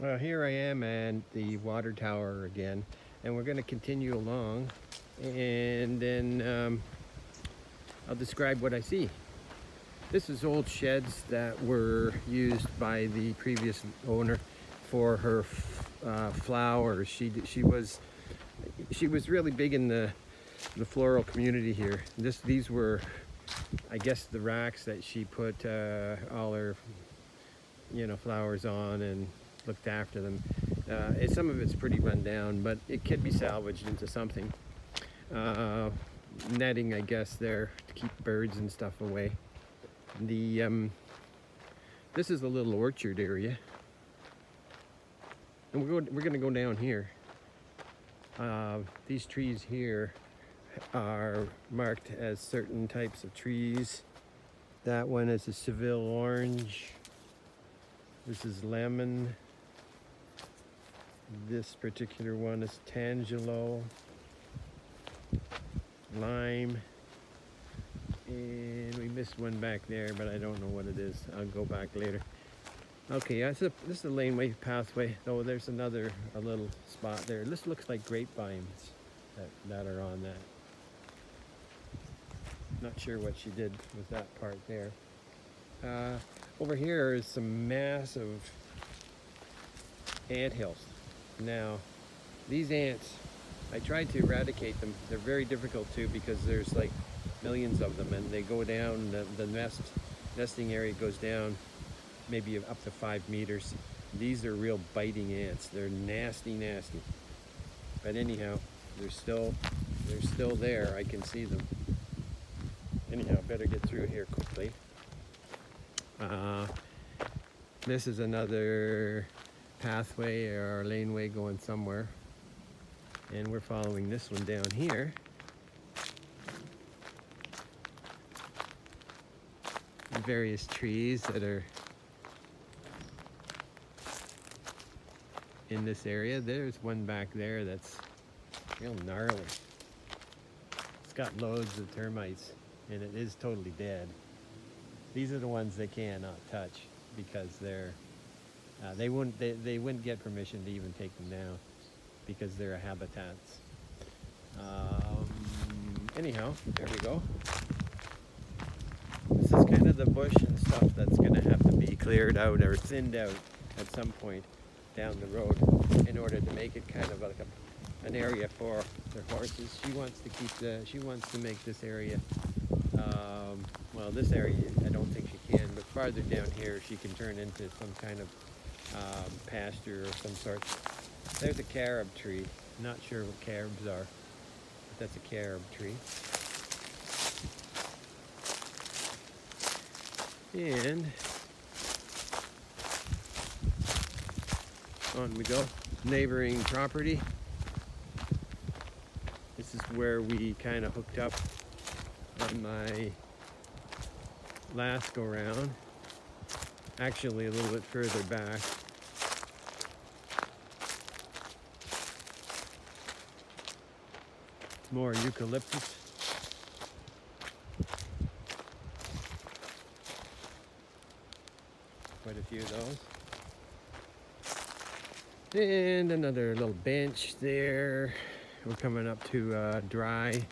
Well, here I am at the water tower again, and we're going to continue along, and then I'll describe what I see. This is old sheds that were used by the previous owner for her flowers. She was really big in the floral community here. These were, I guess, the racks that she put all her flowers on and looked after them. Some of it's pretty run down, but it could be salvaged into something. Netting, I guess, there to keep birds and stuff away. This is a little orchard area, and we're going to go down here. These trees here are marked as certain types of trees. That one is a Seville orange. This is lemon. This particular one is Tangelo, lime, and we missed one back there, but I don't know what it is. I'll go back later. Okay, this is a laneway pathway. Oh, there's a little spot there. This looks like grapevines that are on that. Not sure what she did with that part there. Over here is some massive ant hills. Now, these ants, I tried to eradicate them. They're very difficult to, because there's like millions of them, and they go down, the nesting area goes down maybe up to 5 meters. These are real biting ants. They're nasty. But anyhow, they're still there. I can see them. Anyhow, better get through here quickly. This is another pathway or laneway going somewhere, and we're following this one down here. Various trees that are in this area. There's one back there that's real gnarly. It's got loads of termites, and it is totally dead. These are the ones they cannot touch, because they wouldn't get permission to even take them down, because they're habitats. Anyhow, there we go. This is kind of the bush and stuff that's going to have to be cleared out or thinned out at some point down the road, in order to make it kind of like an area for their horses. She wants to make this area, well, this area I don't think she can, but farther down here she can turn into some kind of pasture or some sort. There's a carob tree. Not sure what carobs are, but that's a carob tree. And on we go. Neighboring property. This is where we kind of hooked up on my last go round. Actually, a little bit further back. More eucalyptus. Quite a few of those. And another little bench there. We're coming up to a dry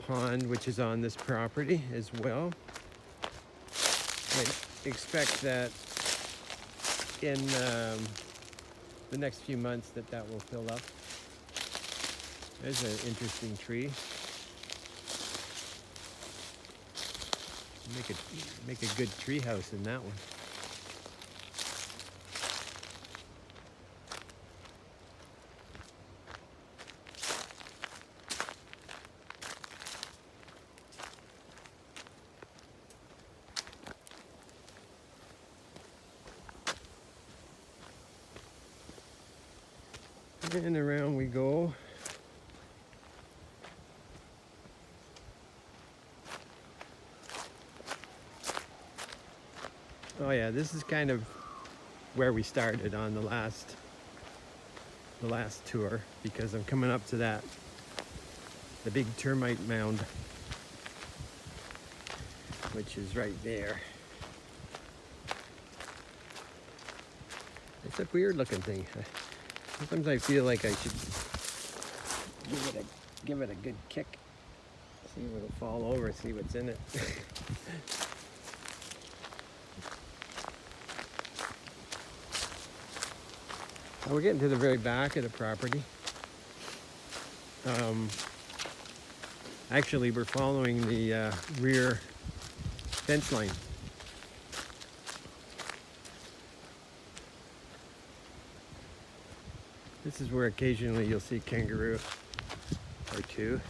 pond, which is on this property as well. I expect that in the next few months that will fill up. There's an interesting tree. Make a good tree house in that one. And around we go. Oh yeah, this is kind of where we started on the last tour, because I'm coming up to the big termite mound, which is right there. It's a weird looking thing. Sometimes I feel like I should give it a good kick. See if it'll fall over, see what's in it. We're getting to the very back of the property. Actually, we're following the rear fence line. This is where occasionally you'll see kangaroo or two.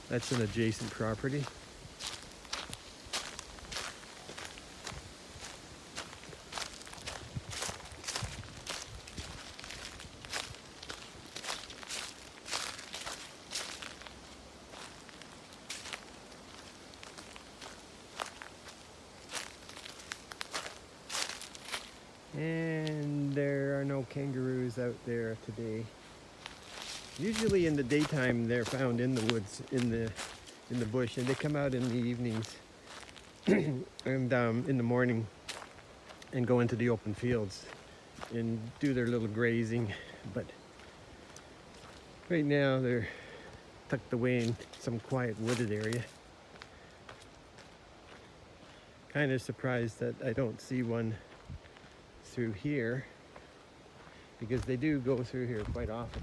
That's an adjacent property. And there are no kangaroos out there today. Usually in the daytime they're found in the woods, in the bush, and they come out in the evenings and in the morning and go into the open fields and do their little grazing. But right now they're tucked away in some quiet wooded area. Kind of surprised that I don't see one through here, because they do go through here quite often.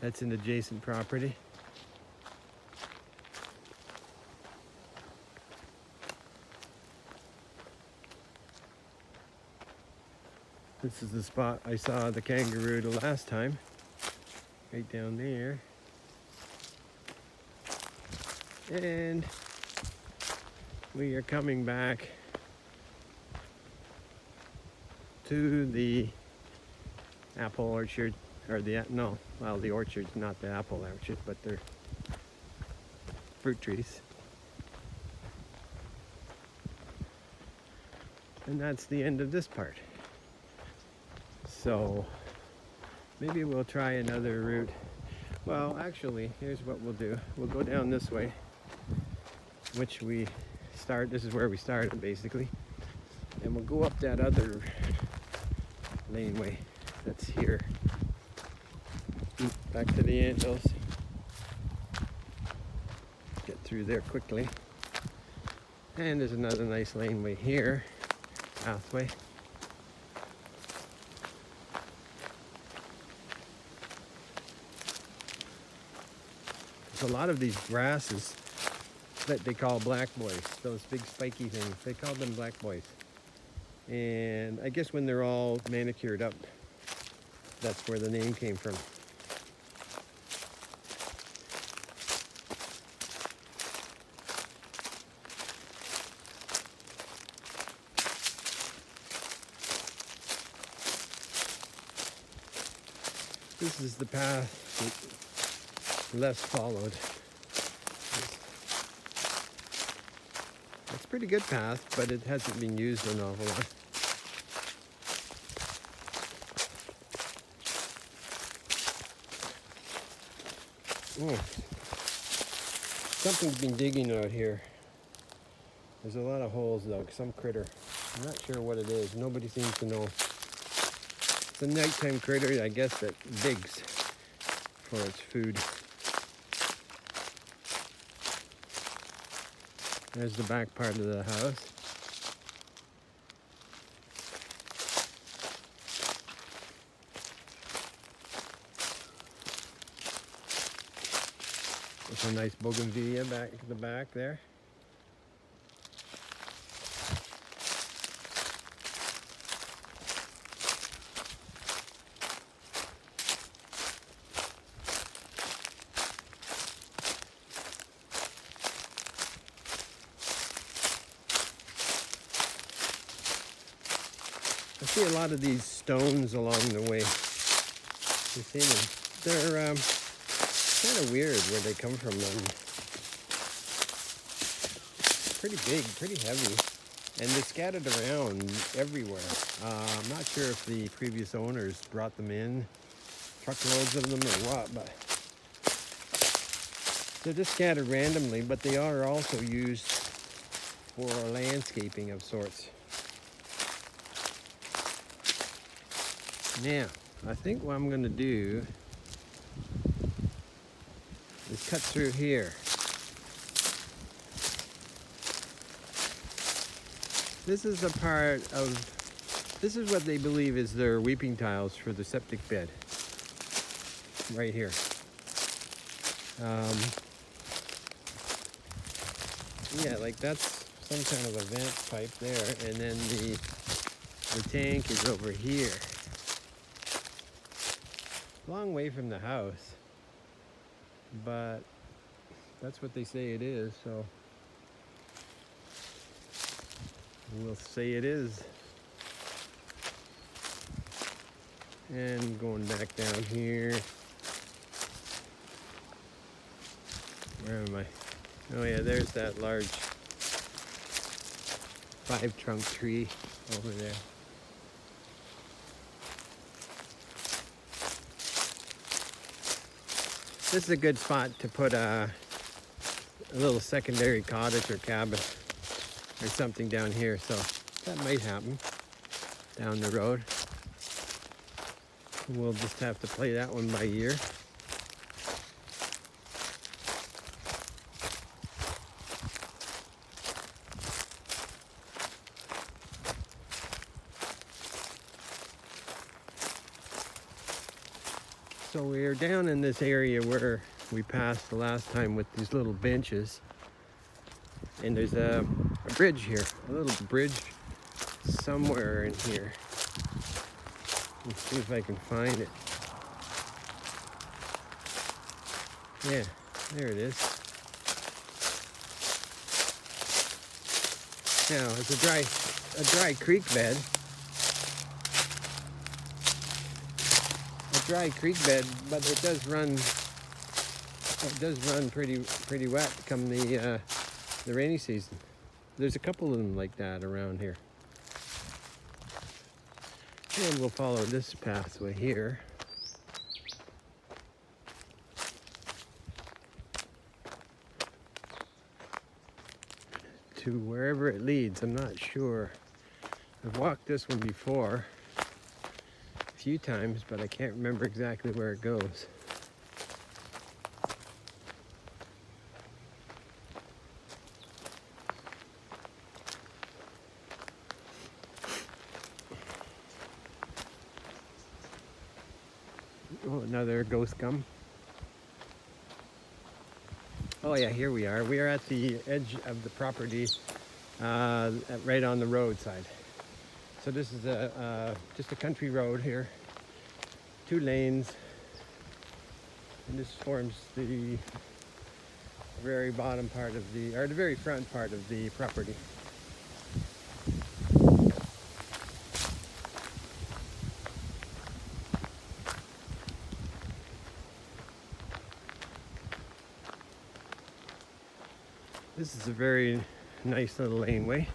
That's an adjacent property. This is the spot I saw the kangaroo the last time. Right down there. And we are coming back to the apple orchard, or the orchard's not the apple orchard, but they're fruit trees. And that's the end of this part. So maybe we'll try another route. Well, actually, here's what we'll do. We'll go down this way, which this is where we started basically. And we'll go up that other laneway that's here. Back to the anthills. Get through there quickly. And there's another nice laneway here, pathway. A lot of these grasses that they call black boys, those big spiky things, they call them black boys. And I guess when they're all manicured up, that's where the name came from. This is the path less followed. It's a pretty good path, but it hasn't been used an awful lot. Oh, something's been digging out here. There's a lot of holes dug, some critter. I'm not sure what it is. Nobody seems to know. It's a nighttime critter, I guess, that digs for its food. There's the back part of the house. There's a nice bougainvillea back at the back there. I see a lot of these stones along the way. You see them? They're kind of weird where they come from. Pretty big, pretty heavy. And they're scattered around everywhere. I'm not sure if the previous owners brought them in, truckloads of them or what, but they're just scattered randomly, but they are also used for landscaping of sorts. Now, I think what I'm going to do is cut through here. This is a part of, this is what they believe is their weeping tiles for the septic bed. Right here. Yeah, like that's some kind of a vent pipe there, and then the tank is over here. Long way from the house, but that's what they say it is, so we'll say it is. And going back down here, where am I? Oh yeah, there's that large 5-trunk tree over there. This is a good spot to put a little secondary cottage or cabin or something down here, so that might happen down the road. We'll just have to play that one by ear. So we're down in this area where we passed the last time with these little benches. And there's a bridge here, a little bridge somewhere in here. Let's see if I can find it. Yeah, there it is. Now, it's a dry creek bed. Dry creek bed, but it does run pretty wet come the rainy season. There's a couple of them like that around here. And we'll follow this pathway here. To wherever it leads, I'm not sure. I've walked this one before a few times, but I can't remember exactly where it goes. Oh, another ghost gum. Oh yeah, here we are. We are at the edge of the property, right on the roadside. So this is just a country road here, 2 lanes, and this forms the very bottom part of the very front part of the property. This is a very nice little laneway.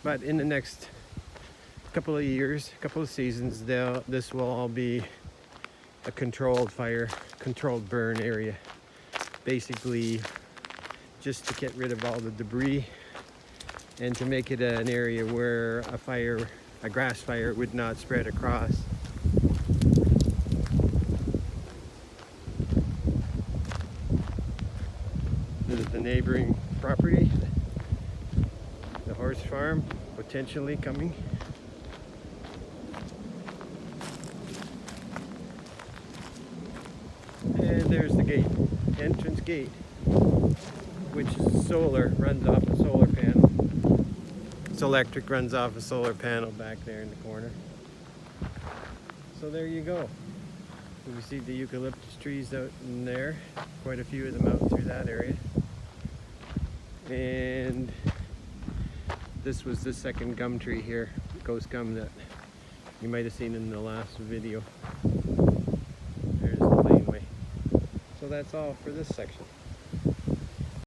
But in the next couple of years, couple of seasons, this will all be a controlled fire, controlled burn area. Basically, just to get rid of all the debris and to make it an area where a grass fire would not spread across. This is the neighboring property, the horse farm, potentially coming. And there's the gate, entrance gate, which is solar, runs off a solar panel. It's electric, runs off a solar panel back there in the corner. So there you go. You see the eucalyptus trees out in there, quite a few of them out through that area. And this was the second gum tree here, ghost gum, that you might have seen in the last video. There's the laneway. So that's all for this section.